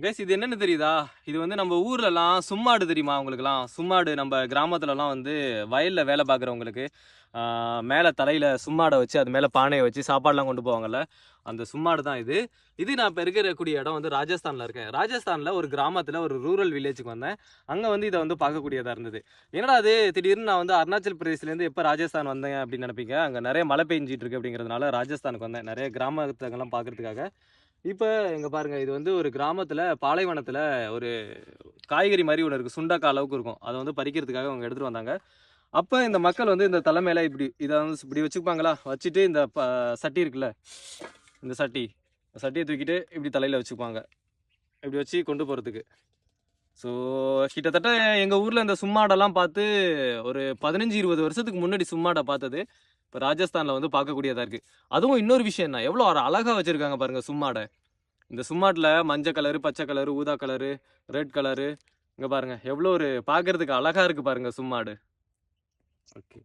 Guys இது என்னன்னு தெரியுதா? இது வந்து நம்ம ஊர்லலாம் சும்மாடு தெரியுமா உங்களுக்குலாம்? சும்மாடு நம்ம கிராமத்துலலாம் வந்து வயல்ல வேலை பார்க்குறவங்களுக்கு மேலே தலையில் சும்மாடை வச்சு அது மேலே பானையை வச்சு சாப்பாடுலாம் கொண்டு போவாங்கல்ல, அந்த சும்மாடு தான் இது. இது நான் இப்போ இருக்கக்கூடிய இடம் வந்து ராஜஸ்தானில் இருக்கேன். ராஜஸ்தானில் ஒரு கிராமத்தில் ஒரு ரூரல் வில்லேஜுக்கு வந்தேன். அங்கே வந்து இதை வந்து பார்க்கக்கூடியதாக இருந்தது. என்னடா அது திடீர்னு நான் வந்து அருணாச்சல் பிரதேஷ்லேருந்து எப்போ ராஜஸ்தான் வந்தேன் அப்படின்னு நினைப்பீங்க. அங்கே நிறைய மழை பெஞ்சிட்டு இருக்கு அப்படிங்கிறதுனால ராஜஸ்தானுக்கு வந்தேன் நிறைய கிராமத்தங்கள்லாம் பார்க்கறதுக்காக. இப்போ இங்க பாருங்க, இது வந்து ஒரு கிராமத்துல பாலைவனத்துல ஒரு காய்கறி மாதிரி ஒன்று இருக்கு. சுண்டக்காய் அளவுக்கு இருக்கும். அதை வந்து பறிக்கிறதுக்காக அவங்க எடுத்துட்டு வந்தாங்க. அப்ப இந்த மக்கள் வந்து இந்த தலை மேல இப்படி இதை வந்து இப்படி வச்சுப்பாங்களா, வச்சுட்டு இந்த சட்டி இருக்குல்ல, இந்த சட்டியை தூக்கிட்டு இப்படி தலையில வச்சுப்பாங்க, இப்படி வச்சு கொண்டு போறதுக்கு. ஸோ கிட்டத்தட்ட எங்க ஊர்ல இந்த சும்மாடெல்லாம் பார்த்து ஒரு 15-20 வருஷத்துக்கு முன்னாடி சும்மாடை பார்த்தது இப்போ ராஜஸ்தான்ல வந்து பார்க்கக்கூடியதா இருக்கு. அதுவும் இன்னொரு விஷயம் என்ன, எவ்வளோ அழகா வச்சிருக்காங்க பாருங்க சும்மாடை. இந்த சும்மாட்டில் மஞ்சள் கலரு, பச்சை கலரு, ஊதா கலரு, ரெட் கலரு, இங்கே பாருங்க எவ்வளோ ஒரு பார்க்கறதுக்கு அழகா இருக்கு பாருங்க சும்மாடு. ஓகே.